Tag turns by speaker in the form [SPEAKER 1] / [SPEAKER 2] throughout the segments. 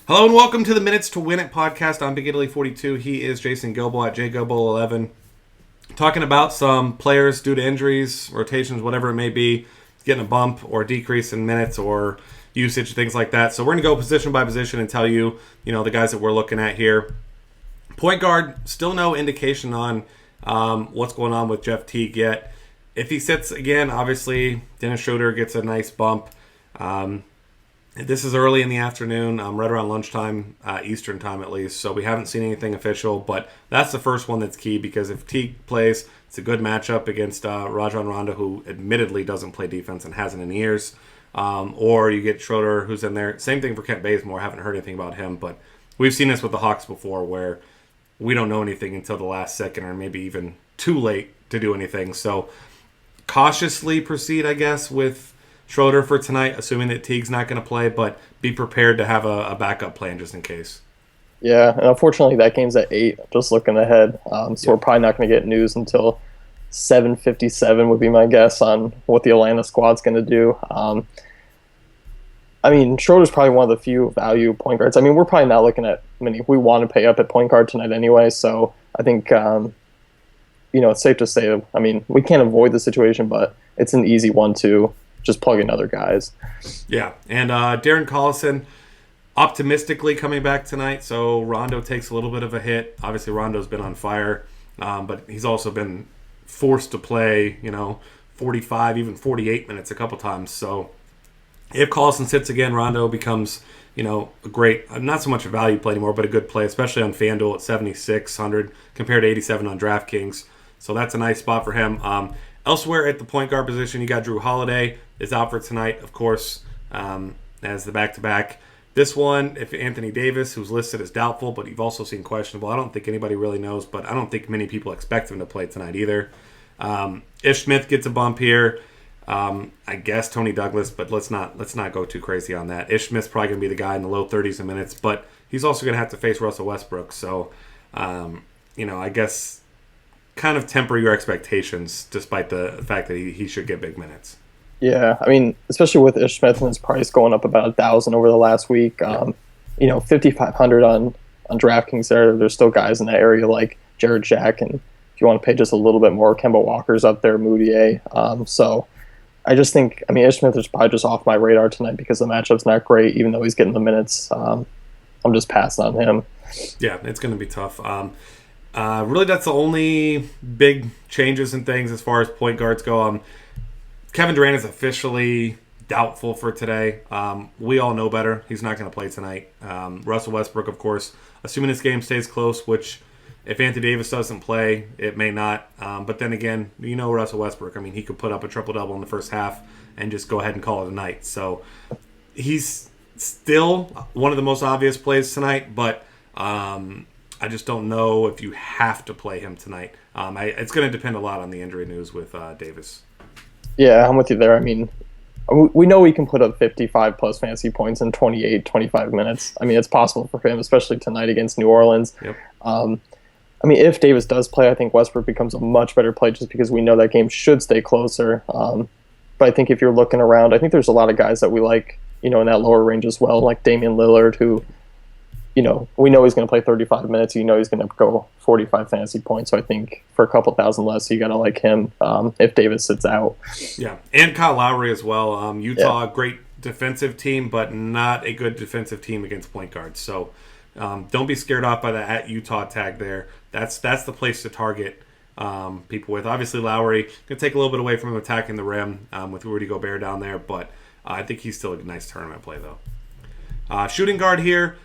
[SPEAKER 1] Hello and welcome to the Minutes to Win It podcast. I'm Big Italy 42. He is Jason Gilbo at JGilbo11. Talking about some players due to injuries, rotations, whatever it may be, getting a bump or decrease in minutes or usage, things like that. So we're going to go position by position and tell you, the guys that we're looking at here. Point guard, still no indication on what's going on with Jeff Teague yet. If he sits again, obviously Dennis Schroeder gets a nice bump. This is early in the afternoon, right around lunchtime, Eastern time at least, so we haven't seen anything official, but that's the first one that's key because if Teague plays, it's a good matchup against Rajon Rondo, who admittedly doesn't play defense and hasn't in years, or you get Schroeder, who's in there. Same thing for Kent Bazemore. Haven't heard anything about him, but we've seen this with the Hawks before where we don't know anything until the last second or maybe even too late to do anything, so cautiously proceed, I guess, with Schroeder for tonight, assuming that Teague's not going to play, but be prepared to have a backup plan just in case.
[SPEAKER 2] Yeah, and unfortunately that game's at 8, just looking ahead. We're probably not going to get news until 7:57 would be my guess on what the Atlanta squad's going to do. Schroeder's probably one of the few value point guards. We're probably not looking at many. We want to pay up at point guard tonight anyway, so I think, it's safe to say, we can't avoid the situation, but it's an easy one to just plug in other guys.
[SPEAKER 1] Yeah, and Darren Collison optimistically coming back tonight, so Rondo takes a little bit of a hit. Obviously, Rondo's been on fire, but he's also been forced to play, 45, even 48 minutes a couple times. So if Collison sits again, Rondo becomes, a great, not so much a value play anymore, but a good play, especially on FanDuel at 7,600 compared to 87 on DraftKings. So that's a nice spot for him. Elsewhere at the point guard position, you got Drew Holiday is out for tonight, of course, as the back-to-back. This one, if Anthony Davis, who's listed as doubtful, but you've also seen questionable. I don't think anybody really knows, but I don't think many people expect him to play tonight either. Ish Smith gets a bump here. I guess Tony Douglas, but let's not go too crazy on that. Ish Smith's probably going to be the guy in the low 30s in minutes, but he's also going to have to face Russell Westbrook. So, I guess kind of temper your expectations despite the fact that he should get big minutes.
[SPEAKER 2] Yeah, especially with Ish Smith and his price going up about 1,000 over the last week. 5,500 on DraftKings there's still guys in that area like Jared Jack, and if you want to pay just a little bit more, Kemba Walker's up there, Moutier. So I just think, Ish Smith is probably just off my radar tonight because the matchup's not great, even though he's getting the minutes. I'm just passing on him.
[SPEAKER 1] Yeah, it's going to be tough. Really, that's the only big changes and things as far as point guards go. Kevin Durant is officially doubtful for today. We all know better. He's not going to play tonight. Russell Westbrook, of course, assuming this game stays close, which if Anthony Davis doesn't play, it may not. But then again, Russell Westbrook. He could put up a triple-double in the first half and just go ahead and call it a night. So he's still one of the most obvious plays tonight, but I just don't know if you have to play him tonight. It's going to depend a lot on the injury news with Davis.
[SPEAKER 2] Yeah, I'm with you there. We know he can put up 55-plus fantasy points in 28, 25 minutes. It's possible for him, especially tonight against New Orleans.
[SPEAKER 1] Yep.
[SPEAKER 2] If Davis does play, I think Westbrook becomes a much better play just because we know that game should stay closer. But I think if you're looking around, I think there's a lot of guys that we like, in that lower range as well, like Damian Lillard, who we know he's going to play 35 minutes. He's going to go 45 fantasy points. So I think for a couple thousand less, you got to like him if Davis sits out.
[SPEAKER 1] Yeah, and Kyle Lowry as well. Utah, great defensive team, but not a good defensive team against point guards. So don't be scared off by the at Utah tag there. That's the place to target people with. Obviously, Lowry going to take a little bit away from him attacking the rim with Rudy Gobert down there, but I think he's still a nice tournament play, though. Shooting guard here.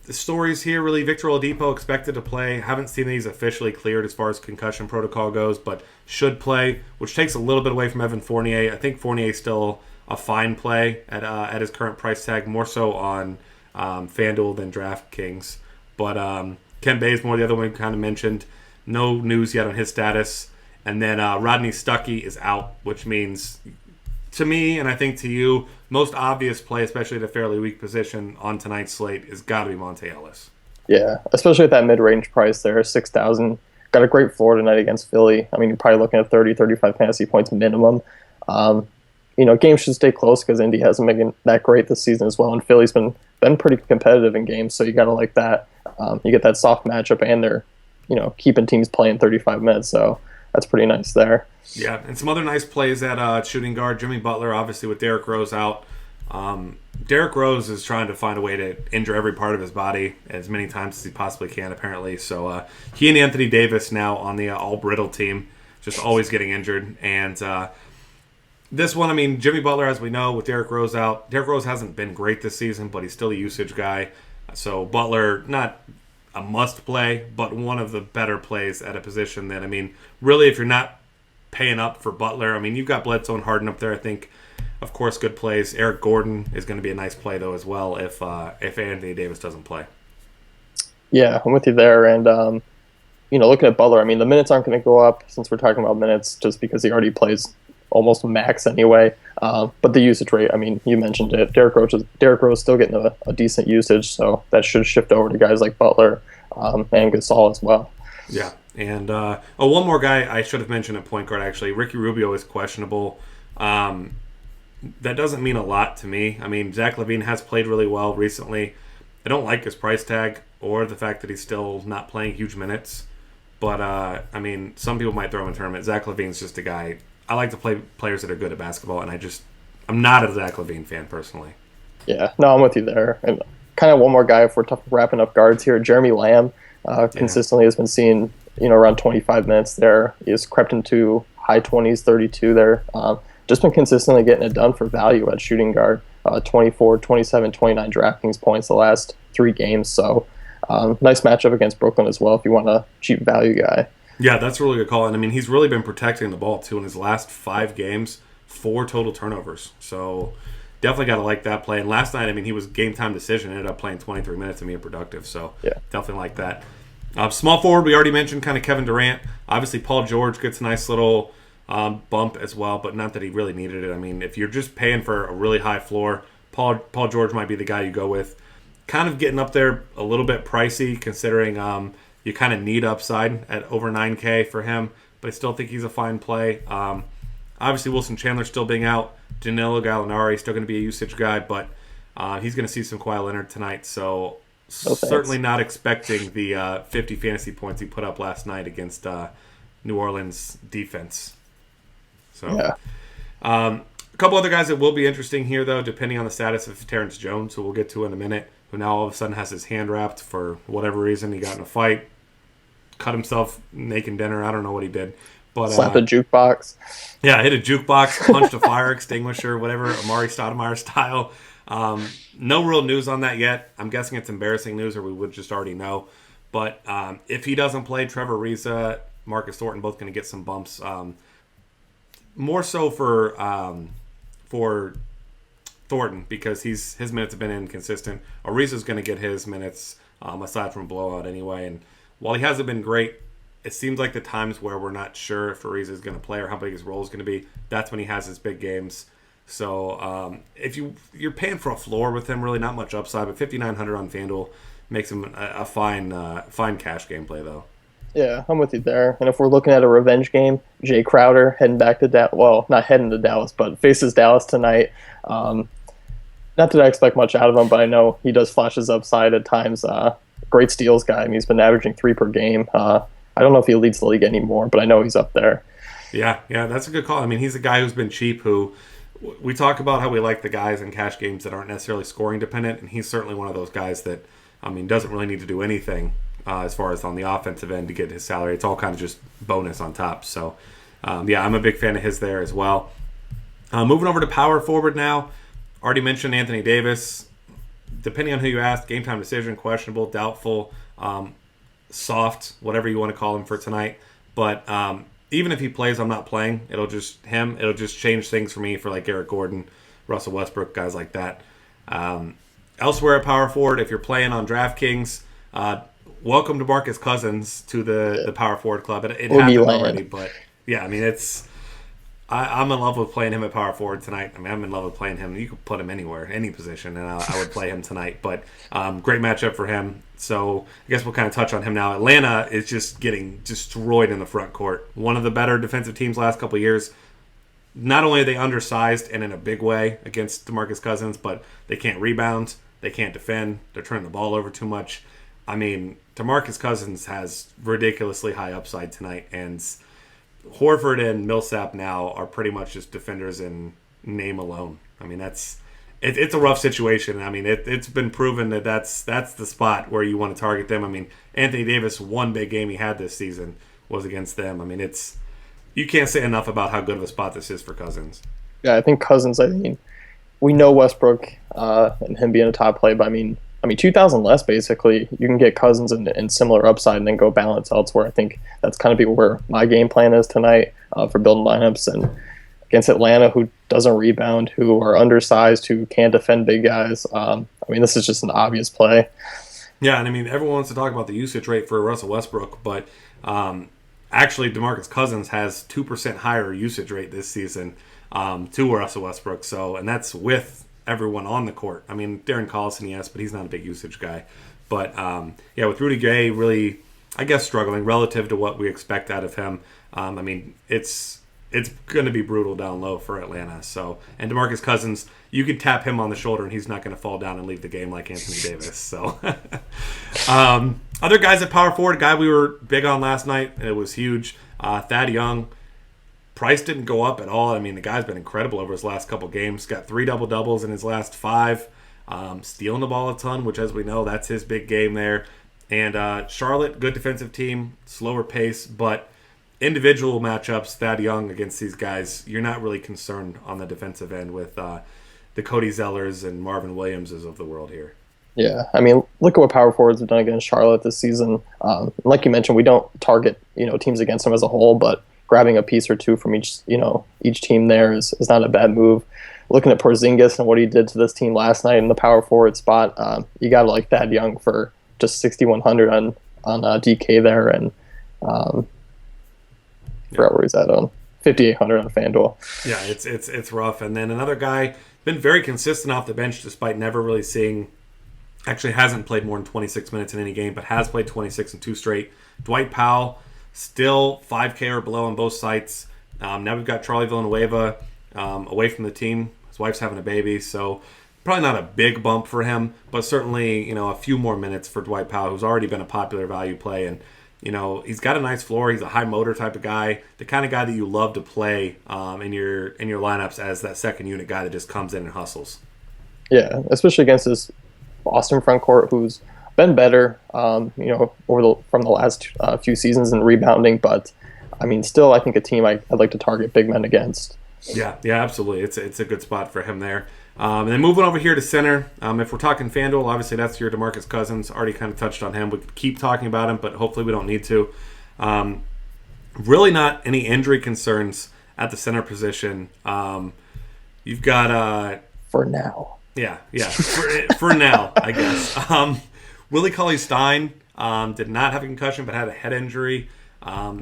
[SPEAKER 1] The stories here, really, Victor Oladipo expected to play. Haven't seen these officially cleared as far as concussion protocol goes, but should play, which takes a little bit away from Evan Fournier. I think Fournier is still a fine play at his current price tag, more so on FanDuel than DraftKings. But Kent Bazemore, the other one we kind of mentioned, no news yet on his status. And then Rodney Stuckey is out, which means to me, and I think to you, most obvious play, especially at a fairly weak position on tonight's slate, is got to be Monte Ellis.
[SPEAKER 2] Yeah, especially at that mid-range price there, 6,000. Got a great floor tonight against Philly. I mean, you're probably looking at 30, 35 fantasy points minimum. Games should stay close because Indy hasn't been that great this season as well, and Philly's been been pretty competitive in games, so you got to like that. You get that soft matchup, and they're, keeping teams playing 35 minutes, so that's pretty nice there.
[SPEAKER 1] Yeah, and some other nice plays at shooting guard. Jimmy Butler, obviously, with Derrick Rose out. Derrick Rose is trying to find a way to injure every part of his body as many times as he possibly can, apparently. So he and Anthony Davis now on the all-brittle team, just always getting injured. And this one, I mean, Jimmy Butler, as we know, with Derrick Rose out, Derrick Rose hasn't been great this season, but he's still a usage guy. So Butler, not a must-play, but one of the better plays at a position that, I mean, really, if you're not paying up for Butler, I mean, you've got Bledsoe and Harden up there, I think. Of course, good plays. Eric Gordon is going to be a nice play, though, as well, if Anthony Davis doesn't play.
[SPEAKER 2] Yeah, I'm with you there. And, looking at Butler, I mean, the minutes aren't going to go up since we're talking about minutes just because he already plays almost max anyway. But the usage rate, I mean, you mentioned it. Derrick Rose is still getting a decent usage, so that should shift over to guys like Butler and Gasol as well.
[SPEAKER 1] Yeah. And one more guy I should have mentioned at point guard, actually. Ricky Rubio is questionable. That doesn't mean a lot to me. I mean, Zach LaVine has played really well recently. I don't like his price tag or the fact that he's still not playing huge minutes. But, I mean, some people might throw him in a tournament. Zach LaVine's just a guy. I like to play players that are good at basketball, and I'm not a Zach LaVine fan personally.
[SPEAKER 2] Yeah, no, I'm with you there. And kind of one more guy if we're wrapping up guards here. Jeremy Lamb consistently has been seeing, around 25 minutes there. He's crept into high 20s, 32 there. Just been consistently getting it done for value at shooting guard. 24, 27, 29 DraftKings points the last 3 games. So nice matchup against Brooklyn as well if you want a cheap value guy.
[SPEAKER 1] Yeah, that's a really good call. And, I mean, he's really been protecting the ball, too. In his last 5 games, 4 total turnovers. So definitely got to like that play. And last night, I mean, he was game-time decision. Ended up playing 23 minutes and being productive. So
[SPEAKER 2] yeah,
[SPEAKER 1] definitely like that. Small forward, we already mentioned kind of Kevin Durant. Obviously, Paul George gets a nice little bump as well, but not that he really needed it. I mean, if you're just paying for a really high floor, Paul George might be the guy you go with. Kind of getting up there a little bit pricey considering you kind of need upside at over 9K for him, but I still think he's a fine play. Obviously, Wilson Chandler still being out. Danilo Gallinari still going to be a usage guy, but he's going to see some Kawhi Leonard tonight, so certainly not expecting the 50 fantasy points he put up last night against New Orleans defense. So,
[SPEAKER 2] yeah.
[SPEAKER 1] A couple other guys that will be interesting here, though, depending on the status of Terrence Jones, who we'll get to in a minute, who now all of a sudden has his hand wrapped for whatever reason. He got in a fight, cut himself making dinner. I don't know what he did. But
[SPEAKER 2] slapped a jukebox.
[SPEAKER 1] Yeah, hit a jukebox, punched a fire extinguisher, whatever, Amari Stoudemire style. No real news on that yet. I'm guessing it's embarrassing news, or we would just already know. But if he doesn't play, Trevor Ariza, Marcus Thornton, both going to get some bumps. More so for Thornton because his minutes have been inconsistent. Ariza's going to get his minutes aside from a blowout anyway. And while he hasn't been great, it seems like the times where we're not sure if Ariza is going to play or how big his role is going to be, that's when he has his big games. So if you're paying for a floor with him, really not much upside, but $5,900 on FanDuel makes him a fine cash game play though.
[SPEAKER 2] Yeah, I'm with you there. And if we're looking at a revenge game, Jay Crowder heading back to Dallas. Well, not heading to Dallas, but faces Dallas tonight. Not that I expect much out of him, but I know he does flash his upside at times. Great steals guy. I mean, he's been averaging 3 per game. I don't know if he leads the league anymore, but I know he's up there. Yeah,
[SPEAKER 1] that's a good call. I mean, he's a guy who's been cheap who we talk about how we like the guys in cash games that aren't necessarily scoring dependent, and he's certainly one of those guys that, I mean, doesn't really need to do anything as far as on the offensive end to get his salary. It's all kind of just bonus on top. So, I'm a big fan of his there as well. Moving over to power forward now. Already mentioned Anthony Davis. Depending on who you ask, game time decision, questionable, doubtful, soft, whatever you want to call him for tonight. But even if he plays, I'm not playing. It'll just change things for me for like Eric Gordon, Russell Westbrook, guys like that. Elsewhere at power forward, if you're playing on DraftKings, welcome to Marcus Cousins to the power forward club. It happened already, but yeah, I mean I'm in love with playing him at power forward tonight. I mean, I'm in love with playing him. You could put him anywhere, any position, and I would play him tonight. But great matchup for him. So I guess we'll kind of touch on him now. Atlanta is just getting destroyed in the front court. One of the better defensive teams last couple of years. Not only are they undersized and in a big way against DeMarcus Cousins, but they can't rebound. They can't defend. They're turning the ball over too much. I mean, DeMarcus Cousins has ridiculously high upside tonight, and Horford and Millsap now are pretty much just defenders in name alone. I mean, it's a rough situation. I mean, it's been proven that that's the spot where you want to target them. I mean, Anthony Davis, one big game he had this season was against them. I mean, you can't say enough about how good of a spot this is for Cousins.
[SPEAKER 2] Yeah, I think Cousins, I mean, we know Westbrook and him being a top play, but I mean, 2,000 less, basically. You can get Cousins in similar upside and then go balance elsewhere. I think that's kind of be where my game plan is tonight for building lineups. And against Atlanta, who doesn't rebound, who are undersized, who can't defend big guys, I mean, this is just an obvious play.
[SPEAKER 1] Yeah, and I mean, everyone wants to talk about the usage rate for Russell Westbrook, but actually DeMarcus Cousins has 2% higher usage rate this season to Russell Westbrook. And that's with everyone on the court. I mean, Darren Collison, yes, but he's not a big usage guy. But, with Rudy Gay really, I guess, struggling relative to what we expect out of him. I mean, it's going to be brutal down low for Atlanta. And DeMarcus Cousins, you could tap him on the shoulder and he's not going to fall down and leave the game like Anthony Davis. So, other guys at power forward, a guy we were big on last night, and it was huge, Thad Young. Price didn't go up at all. I mean, the guy's been incredible over his last couple games. Got 3 double-doubles in his last 5. Stealing the ball a ton, which, as we know, that's his big game there. And Charlotte, good defensive team, slower pace, but individual matchups, Thad Young against these guys, you're not really concerned on the defensive end with the Cody Zellers and Marvin Williamses of the world here.
[SPEAKER 2] Yeah, I mean, look at what power forwards have done against Charlotte this season. Like you mentioned, we don't target teams against them as a whole, but grabbing a piece or two from each team there is not a bad move. Looking at Porzingis and what he did to this team last night in the power forward spot, you got to like Thad Young for just 6,100 on DK there, and forgot where he's at on 5,800 on FanDuel.
[SPEAKER 1] Yeah, it's rough. And then another guy been very consistent off the bench despite never really seeing. Actually, hasn't played more than 26 minutes in any game, but has played 26 in 2 straight. Dwight Powell. Still 5K or below on both sites. Now we've got Charlie Villanueva away from the team. His wife's having a baby, so probably not a big bump for him, but certainly a few more minutes for Dwight Powell, who's already been a popular value play. And he's got a nice floor. He's a high motor type of guy, the kind of guy that you love to play in your lineups as that second unit guy that just comes in and hustles.
[SPEAKER 2] Yeah, especially against this Boston front court, who's been better, from the last few seasons in rebounding, but I mean, still, I think a team I'd like to target big men against.
[SPEAKER 1] Yeah, absolutely. It's a good spot for him there. And then moving over here to center, if we're talking FanDuel, obviously that's your DeMarcus Cousins. Already kind of touched on him. We could keep talking about him, but hopefully we don't need to. Really not any injury concerns at the center position. You've got
[SPEAKER 2] for now.
[SPEAKER 1] Yeah. For now, I guess. Willie Cauley-Stein did not have a concussion, but had a head injury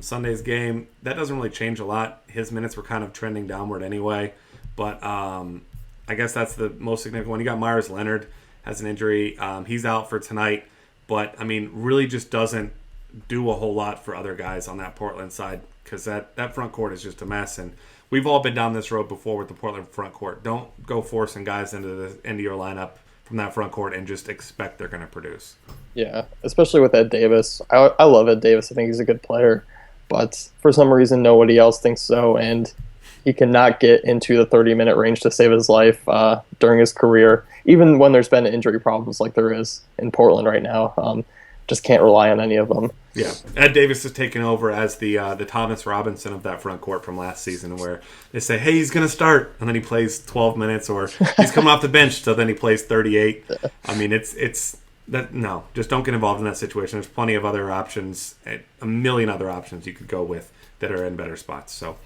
[SPEAKER 1] Sunday's game. That doesn't really change a lot. His minutes were kind of trending downward anyway. But I guess that's the most significant one. You got Myers Leonard has an injury. He's out for tonight. But, I mean, really just doesn't do a whole lot for other guys on that Portland side because that front court is just a mess. And we've all been down this road before with the Portland front court. Don't go forcing guys into your lineup from that front court and just expect they're going to produce.
[SPEAKER 2] Yeah, especially with Ed Davis. I love Ed Davis. I think he's a good player. But for some reason, nobody else thinks so. And he cannot get into the 30-minute range to save his life during his career, even when there's been injury problems like there is in Portland right now. Just can't rely on any of them.
[SPEAKER 1] Yeah, Ed Davis has taken over as the Thomas Robinson of that front court from last season, where they say, "Hey, he's going to start," and then he plays 12 minutes, or he's coming off the bench, so then he plays 38. I mean, it's that no, just don't get involved in that situation. There's plenty of other options, a million other options you could go with that are in better spots. So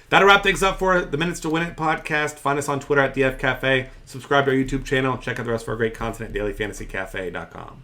[SPEAKER 1] that'll wrap things up for the Minutes to Win It podcast. Find us on Twitter at DF Cafe. Subscribe to our YouTube channel. Check out the rest of our great content at dailyfantasycafe.com.